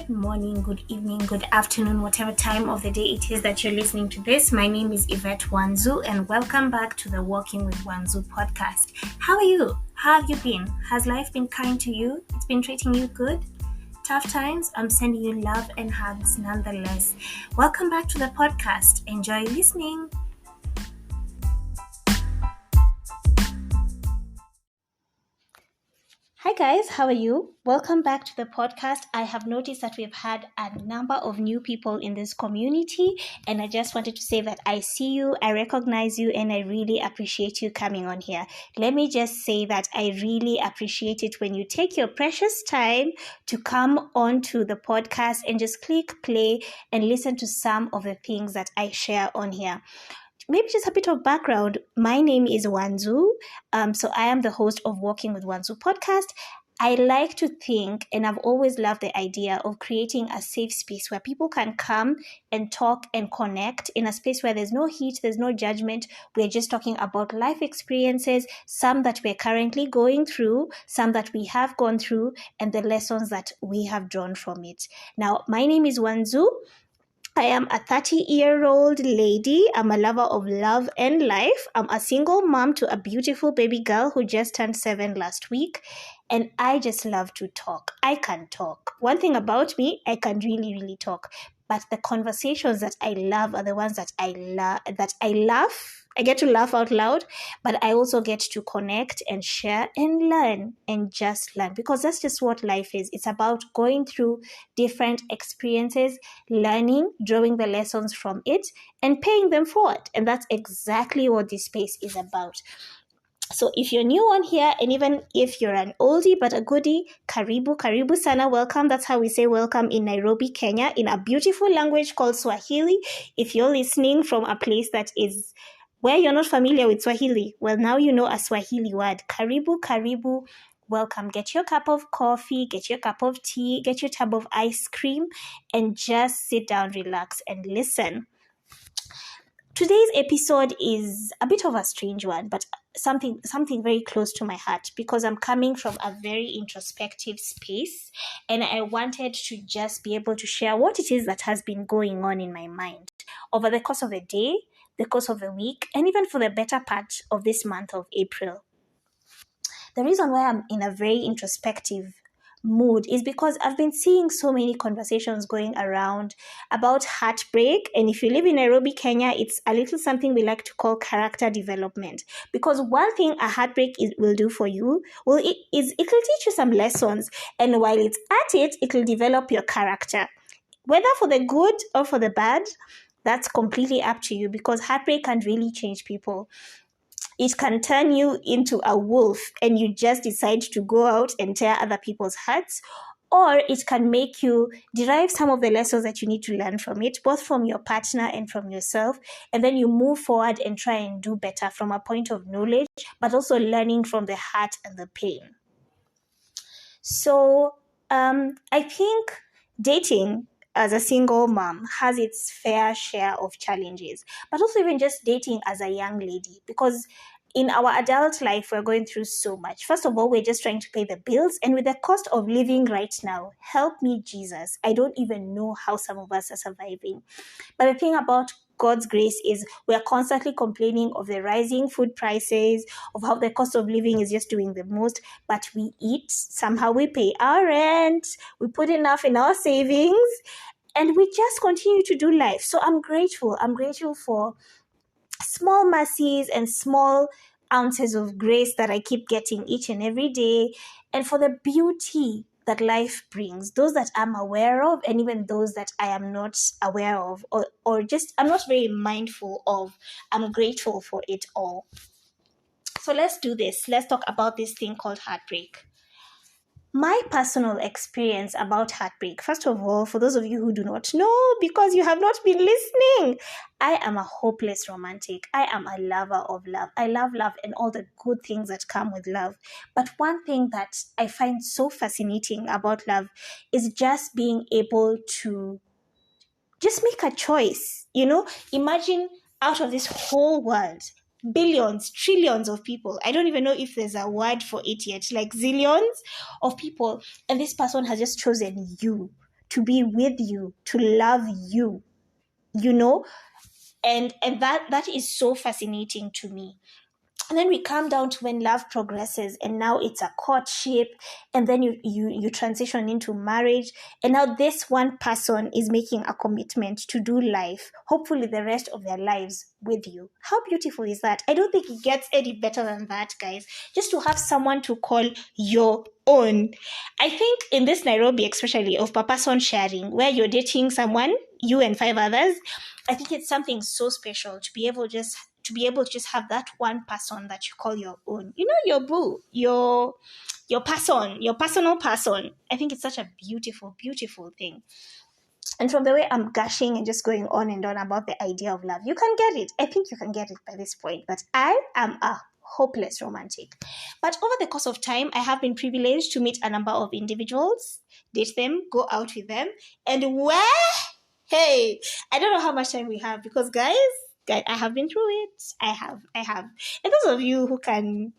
Good morning, good evening, good afternoon, whatever time of the day it is that you're listening to this. My name is Yvette Wanzu, and welcome back to the Walking with Wanzu podcast. How are you? How have you been? Has life been kind to you? It's been treating you good? Tough times? I'm sending you love and hugs nonetheless. Welcome back to the podcast. Enjoy listening. Hi guys, how are you? Welcome back to the podcast. I have noticed that we've had a number of new people in this community, and I just wanted to say that I see you, I recognize you, and I really appreciate you coming on here. Let me just say that I really appreciate it when you take your precious time to come onto the podcast and just click play and listen to some of the things that I share on here. Maybe just a bit of background. My name is Wanzu. So I am the host of Walking with Wanzu podcast. I like to think, and I've always loved the idea of creating a safe space where people can come and talk and connect in a space where there's no heat, there's no judgment. We're just talking about life experiences, some that we're currently going through, some that we have gone through, and the lessons that we have drawn from it. Now, my name is Wanzu. I am a 30-year-old lady. I'm a lover of love and life. I'm a single mom to a beautiful baby girl who just turned 7 last week. And I just love to talk. I can talk. One thing about me, I can really, really talk. But the conversations that I love are the ones that I laugh. I get to laugh out loud, but I also get to connect and share and learn and just learn, because that's just what life is. It's about going through different experiences, learning, drawing the lessons from it, and paying them forward. And that's exactly what this space is about. So if you're new on here, and even if you're an oldie but a goodie, karibu sana, welcome. That's how we say welcome in Nairobi, Kenya, in a beautiful language called Swahili. If you're listening from a place that is where you're not familiar with Swahili, well, now you know a Swahili word. Karibu, welcome. Get your cup of coffee, get your cup of tea, get your tub of ice cream, and just sit down, relax, and listen. Today's episode is a bit of a strange one, but something very close to my heart, because I'm coming from a very introspective space, and I wanted to just be able to share what it is that has been going on in my mind over the course of the day, the course of the week, and even for the better part of this month of April. The reason why I'm in a very introspective mood is because I've been seeing so many conversations going around about heartbreak. And if you live in Nairobi, Kenya, it's a little something we like to call character development. Because one thing a heartbreak will do for you, well, it will teach you some lessons. And while it's at it, it will develop your character. Whether for the good or for the bad, that's completely up to you, because heartbreak can really change people. It can turn you into a wolf and you just decide to go out and tear other people's hearts, or it can make you derive some of the lessons that you need to learn from it, both from your partner and from yourself, and then you move forward and try and do better from a point of knowledge, but also learning from the heart and the pain. So I think dating as a single mom has its fair share of challenges, but also even just dating as a young lady, because in our adult life, we're going through so much. First of all, we're just trying to pay the bills, and with the cost of living right now, help me, Jesus, I don't even know how some of us are surviving. But the thing about God's grace is we're constantly complaining of the rising food prices, of how the cost of living is just doing the most, but we eat, somehow we pay our rent, we put enough in our savings, and we just continue to do life. So I'm grateful. I'm grateful for small mercies and small ounces of grace that I keep getting each and every day, and for the beauty that life brings, those that I'm aware of, and even those that I am not aware of, or just I'm not very mindful of. I'm grateful for it all. So let's do this. Let's talk about this thing called heartbreak. My personal experience about heartbreak, first of all, for those of you who do not know, because you have not been listening, I am a hopeless romantic. I am a lover of love. I love love and all the good things that come with love. But one thing that I find so fascinating about love is just being able to just make a choice. Imagine out of this whole world, billions, trillions of people. I don't even know if there's a word for it yet, like zillions of people. And this person has just chosen you to be with you, to love you, you know? And that is so fascinating to me. And then we come down to when love progresses, and now it's a courtship, and then you transition into marriage, and now this one person is making a commitment to do life, hopefully the rest of their lives, with you. How beautiful is that? I don't think it gets any better than that, guys. Just to have someone to call your own. I think in this Nairobi, especially, of papa son sharing, where you're dating someone, you and five others, I think it's something so special to be able to just have that one person that you call your own. You know, your boo, your person, your personal person. I think it's such a beautiful, beautiful thing. And from the way I'm gushing and just going on and on about the idea of love, you can get it. I think you can get it by this point. But I am a hopeless romantic. But over the course of time, I have been privileged to meet a number of individuals, date them, go out with them, and where? Hey, I don't know how much time we have because guys, I have been through it. I have. And those of you who can,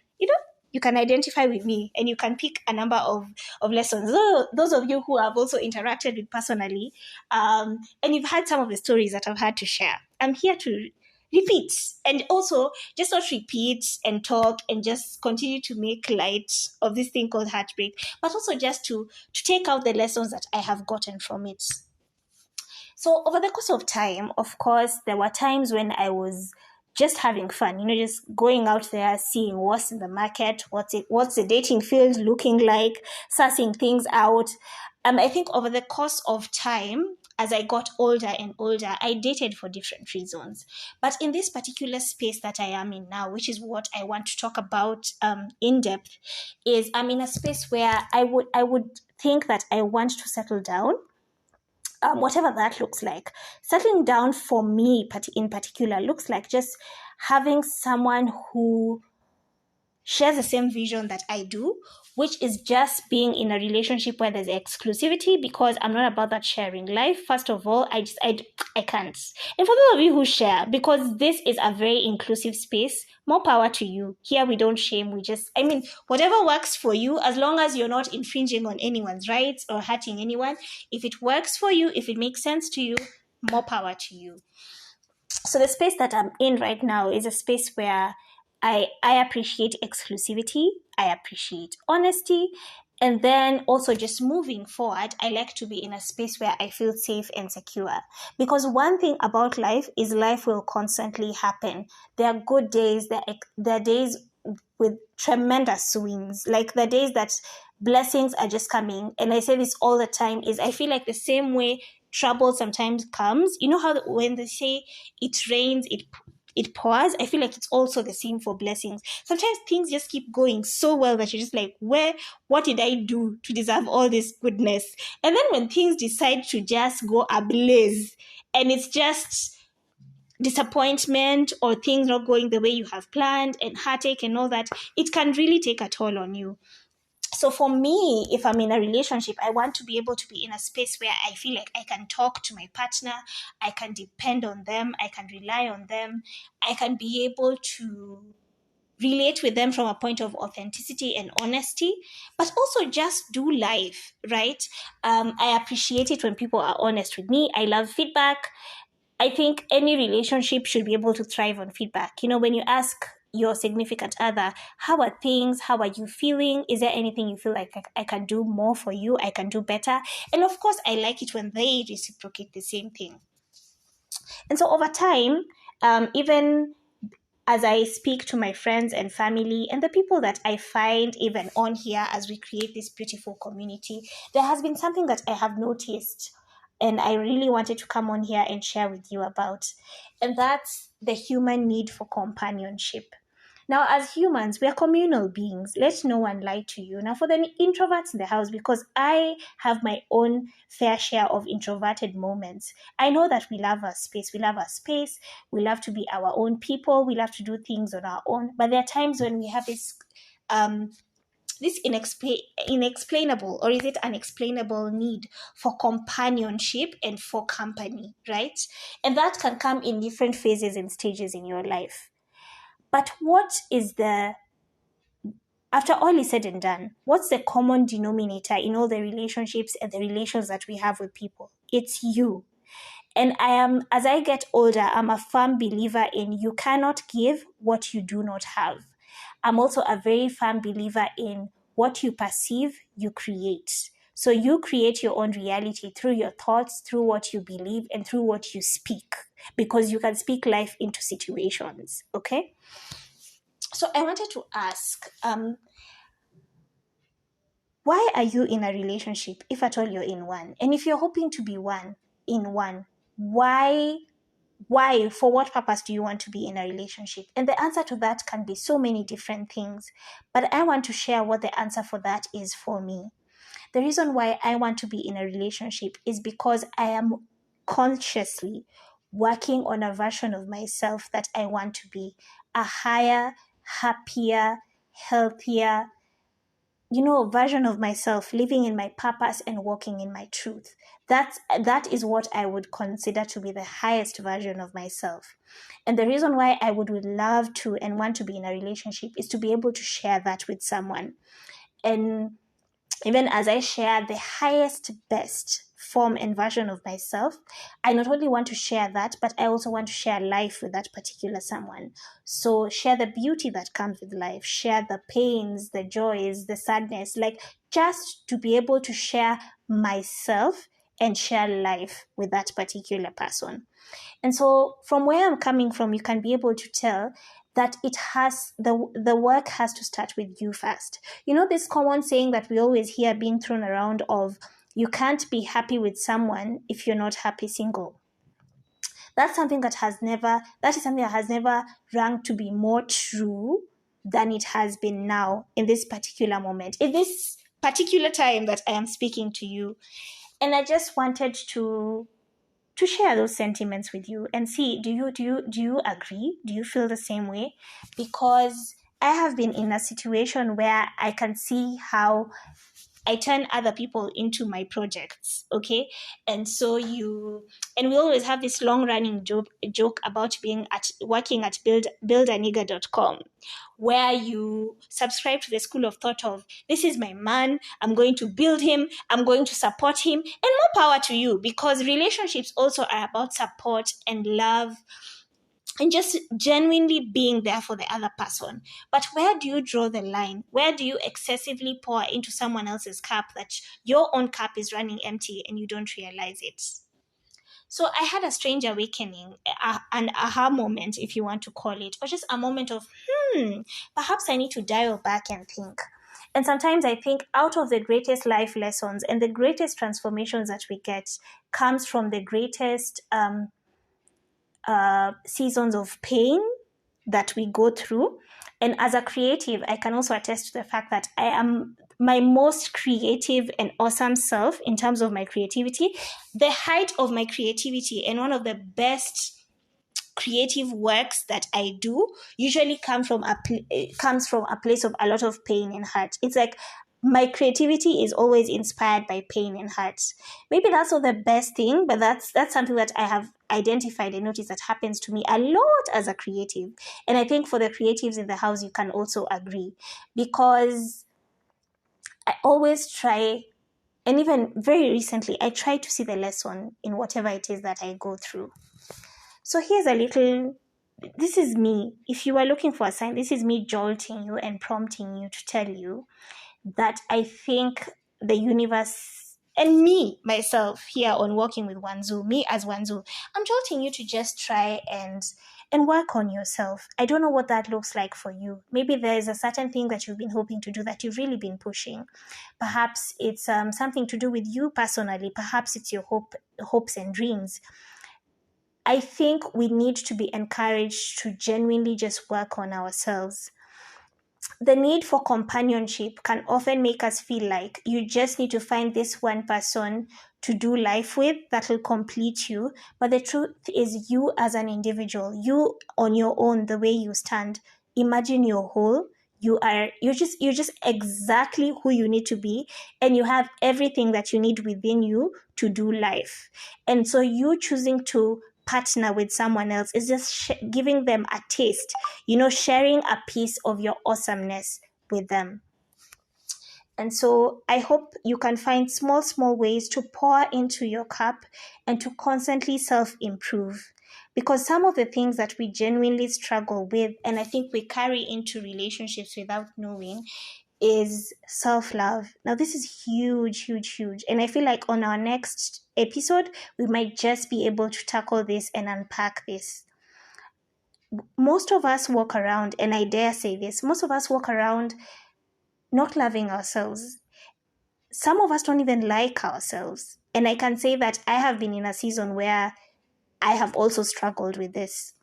you can identify with me and you can pick a number of lessons. Those of you who have also interacted with personally, and you've had some of the stories that I've had to share, I'm here to repeat and also just not repeat and talk and just continue to make light of this thing called heartbreak, but also just to take out the lessons that I have gotten from it. So over the course of time, of course, there were times when I was just having fun, just going out there, seeing what's in the market, what's the dating field looking like, sussing things out. I think over the course of time, as I got older and older, I dated for different reasons. But in this particular space that I am in now, which is what I want to talk about in depth, is I'm in a space where I would think that I want to settle down, whatever that looks like. Settling down for me in particular looks like just having someone who shares the same vision that I do, which is just being in a relationship where there's exclusivity, because I'm not about that sharing life. First of all, I can't. And for those of you who share, because this is a very inclusive space, more power to you. Here we don't shame, whatever works for you, as long as you're not infringing on anyone's rights or hurting anyone. If it works for you, if it makes sense to you, more power to you. So the space that I'm in right now is a space where I appreciate exclusivity, I appreciate honesty, and then also just moving forward, I like to be in a space where I feel safe and secure. Because one thing about life is life will constantly happen. There are good days, there are days with tremendous swings, like the days that blessings are just coming. And I say this all the time, is I feel like the same way trouble sometimes comes. You know how when they say it rains, it pours? I feel like it's also the same for blessings. Sometimes things just keep going so well that you're just like, what did I do to deserve all this goodness? And then when things decide to just go ablaze and it's just disappointment or things not going the way you have planned and heartache and all that, it can really take a toll on you. So for me, if I'm in a relationship, I want to be able to be in a space where I feel like I can talk to my partner, I can depend on them, I can rely on them, I can be able to relate with them from a point of authenticity and honesty, but also just do life, right? I appreciate it when people are honest with me. I love feedback. I think any relationship should be able to thrive on feedback. When you ask your significant other, how are things? How are you feeling? Is there anything you feel like I can do more for you? I can do better. And of course, I like it when they reciprocate the same thing. And so over time, even as I speak to my friends and family and the people that I find even on here as we create this beautiful community, there has been something that I have noticed and I really wanted to come on here and share with you about. And that's the human need for companionship. Now, as humans, we are communal beings. Let no one lie to you. Now, for the introverts in the house, because I have my own fair share of introverted moments, I know that we love our space. We love our space. We love to be our own people. We love to do things on our own. But there are times when we have this inexplainable, or is it unexplainable, need for companionship and for company, right? And that can come in different phases and stages in your life. But what is the after all is said and done, what's the common denominator in all the relationships and the relations that we have with people? It's you. And as I get older, I'm a firm believer in you cannot give what you do not have. I'm also a very firm believer in what you perceive, you create. So you create your own reality through your thoughts, through what you believe, and through what you speak, because you can speak life into situations. Okay? So I wanted to ask, why are you in a relationship, if at all you're in one? And if you're hoping to be in one, why, for what purpose do you want to be in a relationship? And the answer to that can be so many different things. But I want to share what the answer for that is for me. The reason why I want to be in a relationship is because I am consciously working on a version of myself that I want to be, a higher, happier, healthier, version of myself, living in my purpose and walking in my truth. That is what I would consider to be the highest version of myself. And the reason why I would love to and want to be in a relationship is to be able to share that with someone. And even as I share the highest, best form and version of myself, I not only want to share that, but I also want to share life with that particular someone. So share the beauty that comes with life, share the pains, the joys, the sadness, like just to be able to share myself and share life with that particular person. And so from where I'm coming from, you can be able to tell that it has the work has to start with you first. This common saying that we always hear being thrown around of you can't be happy with someone if you're not happy single. That is something that has never rung to be more true than it has been now in this particular moment, in this particular time that I am speaking to you. And I just wanted to share those sentiments with you and see, do you agree? Do you feel the same way? Because I have been in a situation where I can see how I turn other people into my projects, okay? And we always have this long-running joke about working at buildaniga.com, where you subscribe to the school of thought of, this is my man, I'm going to build him, I'm going to support him, and more power to you, because relationships also are about support and love and just genuinely being there for the other person. But where do you draw the line? Where do you excessively pour into someone else's cup that your own cup is running empty and you don't realize it? So I had a strange awakening, an aha moment, if you want to call it, or just a moment of, perhaps I need to dial back and think. And sometimes I think out of the greatest life lessons and the greatest transformations that we get comes from the greatest seasons of pain that we go through. And as a creative, I can also attest to the fact that I am my most creative and awesome self in terms of my creativity. The height of my creativity and one of the best creative works that I do usually comes from a place of a lot of pain and hurt. It's like my creativity is always inspired by pain and hurt. Maybe that's not the best thing, but that's something that I have identified and noticed that happens to me a lot as a creative. And I think for the creatives in the house, you can also agree, because I always try, and even very recently, I try to see the lesson in whatever it is that I go through. So here's this is me. If you are looking for a sign, this is me jolting you and prompting you to tell you that I think the universe and me, myself, here on Walking with Wanzu, me as Wanzu, I'm jolting you to just try and work on yourself. I don't know what that looks like for you. Maybe there's a certain thing that you've been hoping to do that you've really been pushing. Perhaps it's something to do with you personally. Perhaps it's your hopes and dreams. I think we need to be encouraged to genuinely just work on ourselves. The need for companionship can often make us feel like you just need to find this one person to do life with that will complete you. But the truth is, you as an individual, you on your own, the way you stand, imagine you're whole. You're just exactly who you need to be, and you have everything that you need within you to do life. And so you choosing to partner with someone else is just giving them a taste, sharing a piece of your awesomeness with them. And so I hope you can find small, small ways to pour into your cup and to constantly self-improve. Because some of the things that we genuinely struggle with, and I think we carry into relationships without knowing, is self-love. Now, this is huge, huge, huge. And I feel like on our next episode, we might just be able to tackle this and unpack this. Most of us walk around, and I dare say this, most of us walk around not loving ourselves. Some of us don't even like ourselves. And I can say that I have been in a season where I have also struggled with this.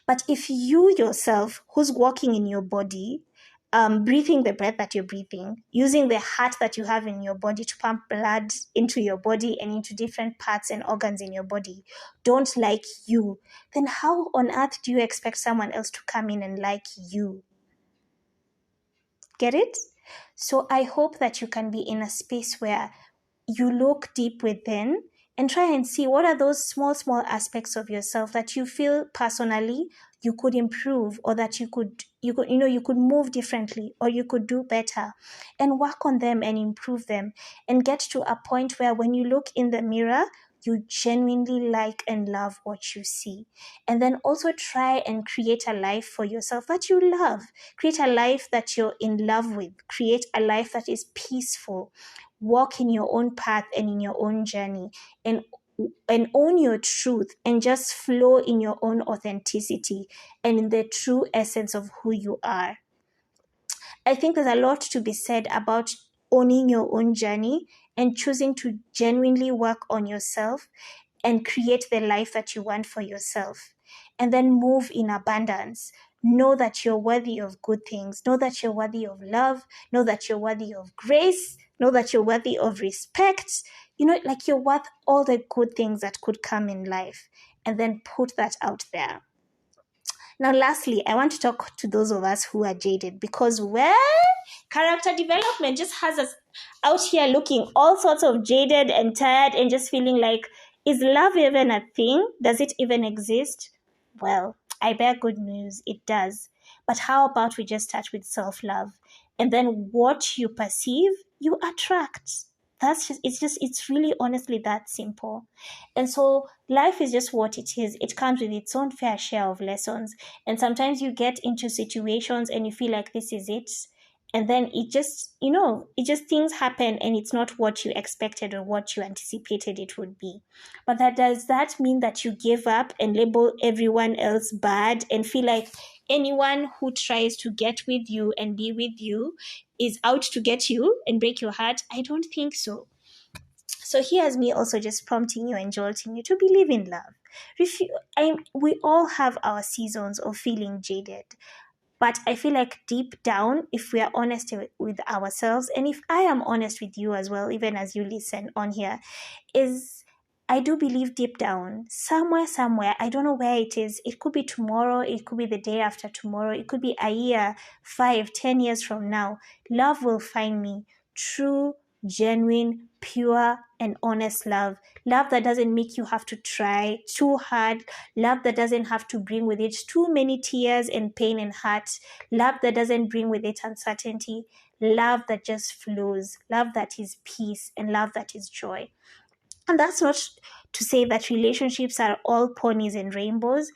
But if you yourself, who's walking in your body, breathing the breath that you're breathing, using the heart that you have in your body to pump blood into your body and into different parts and organs in your body, don't like you, then how on earth do you expect someone else to come in and like you? Get it? So I hope that you can be in a space where you look deep within and try and see what are those small, small aspects of yourself that you feel personally you could improve, or that you could move differently, or you could do better, and work on them and improve them, and get to a point where when you look in the mirror, you genuinely like and love what you see. And then also try and create a life for yourself that you love. Create a life that you're in love with. Create a life that is peaceful. Walk in your own path and in your own journey, and own your truth, and just flow in your own authenticity and in the true essence of who you are. I think there's a lot to be said about owning your own journey and choosing to genuinely work on yourself and create the life that you want for yourself. And then move in abundance. Know that you're worthy of good things. Know that you're worthy of love. Know that you're worthy of grace. Know that you're worthy of respect. Like you're worth all the good things that could come in life. And then put that out there. Now, lastly, I want to talk to those of us who are jaded, because, well, character development just has us out here looking all sorts of jaded and tired and just feeling like, is love even a thing? Does it even exist? Well, I bear good news, it does. But how about we just start with self-love? And then what you perceive, you attract. It's really honestly that simple. And so life is just what it is. It comes with its own fair share of lessons. And sometimes you get into situations and you feel like this is it. And then it just things happen and it's not what you expected or what you anticipated it would be. But does that mean that you give up and label everyone else bad and feel like anyone who tries to get with you and be with you is out to get you and break your heart? I don't think so. So here's me also just prompting you and jolting you to believe in love. We all have our seasons of feeling jaded. But I feel like deep down, if we are honest with ourselves, and if I am honest with you as well, even as you listen on here, is I do believe deep down, somewhere, I don't know where it is. It could be tomorrow. It could be the day after tomorrow. It could be a year, 5, 10 years from now. Love will find me. True, genuine, pure, and honest love. Love that doesn't make you have to try too hard. Love that doesn't have to bring with it too many tears and pain and hurt. Love that doesn't bring with it uncertainty. Love that just flows. Love that is peace, and love that is joy. And that's not to say that relationships are all ponies and rainbows,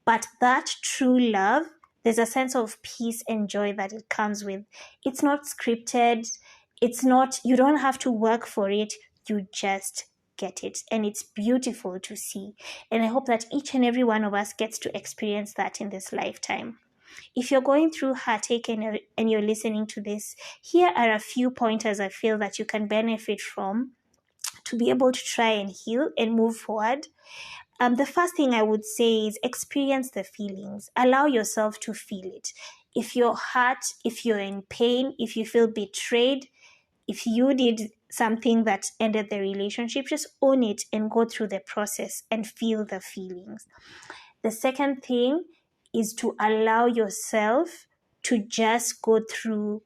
but that true love, there's a sense of peace and joy that it comes with. It's not scripted. You don't have to work for it. You just get it. And it's beautiful to see. And I hope that each and every one of us gets to experience that in this lifetime. If you're going through heartache and you're listening to this, here are a few pointers I feel that you can benefit from to be able to try and heal and move forward. The first thing I would say is experience the feelings. Allow yourself to feel it. If you're hurt, if you're in pain, if you feel betrayed, if you did something that ended the relationship, just own it and go through the process and feel the feelings. The second thing is to allow yourself to just go through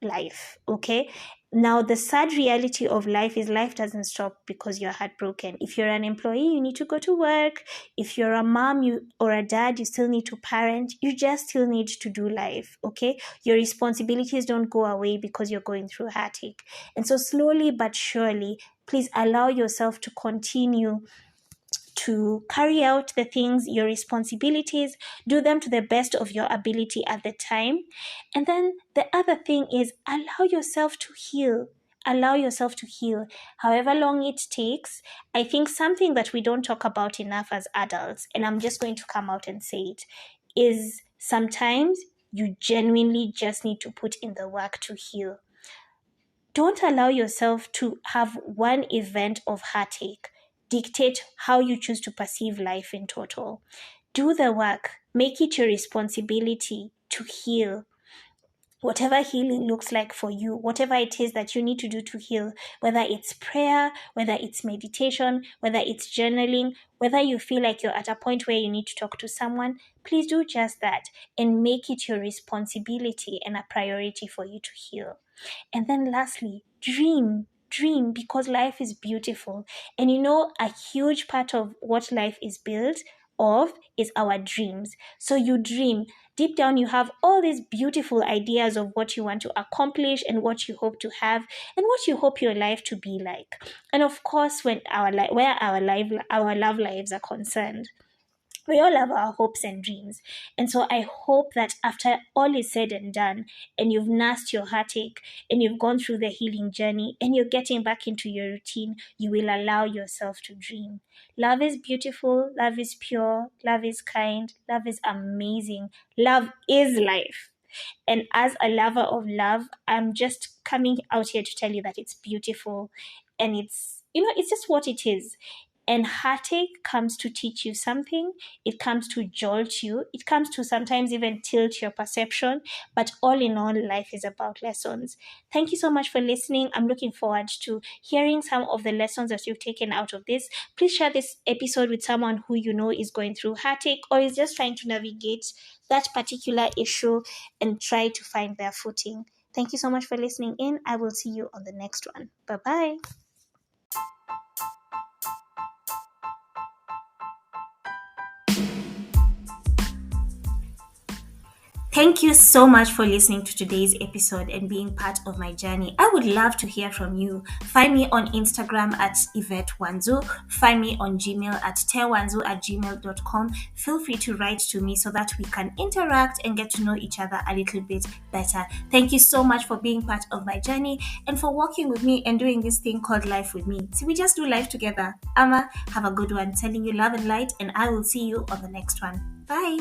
life, okay? Now, the sad reality of life is life doesn't stop because you're heartbroken. If you're an employee, you need to go to work. If you're a mom or a dad, you still need to parent. You just still need to do life, okay? Your responsibilities don't go away because you're going through heartache. And so slowly but surely, please allow yourself to continue to carry out the things, your responsibilities, do them to the best of your ability at the time. And then the other thing is allow yourself to heal. Allow yourself to heal, however long it takes. I think something that we don't talk about enough as adults, and I'm just going to come out and say it, is sometimes you genuinely just need to put in the work to heal. Don't allow yourself to have one event of heartache dictate how you choose to perceive life in total. Do the work, make it your responsibility to heal. Whatever healing looks like for you, whatever it is that you need to do to heal, whether it's prayer, whether it's meditation, whether it's journaling, whether you feel like you're at a point where you need to talk to someone, please do just that and make it your responsibility and a priority for you to heal. And then lastly, dream. Dream, because life is beautiful. And a huge part of what life is built of is our dreams. So you dream. Deep down, you have all these beautiful ideas of what you want to accomplish and what you hope to have and what you hope your life to be like. And of course, where our love lives are concerned, we all have our hopes and dreams. And so I hope that after all is said and done, and you've nursed your heartache, and you've gone through the healing journey, and you're getting back into your routine, you will allow yourself to dream. Love is beautiful, love is pure, love is kind, love is amazing, love is life. And as a lover of love, I'm just coming out here to tell you that it's beautiful and it's just what it is. And heartache comes to teach you something. It comes to jolt you. It comes to sometimes even tilt your perception. But all in all, life is about lessons. Thank you so much for listening. I'm looking forward to hearing some of the lessons that you've taken out of this. Please share this episode with someone who you know is going through heartache or is just trying to navigate that particular issue and try to find their footing. Thank you so much for listening in. I will see you on the next one. Bye-bye. Thank you so much for listening to today's episode and being part of my journey. I would love to hear from you. Find me on Instagram at Yvette Wanzu. Find me on Gmail at tewanzu@gmail.com. Feel free to write to me so that we can interact and get to know each other a little bit better. Thank you so much for being part of my journey and for walking with me and doing this thing called life with me. So we just do life together. Ama, have a good one. Sending you love and light, and I will see you on the next one. Bye.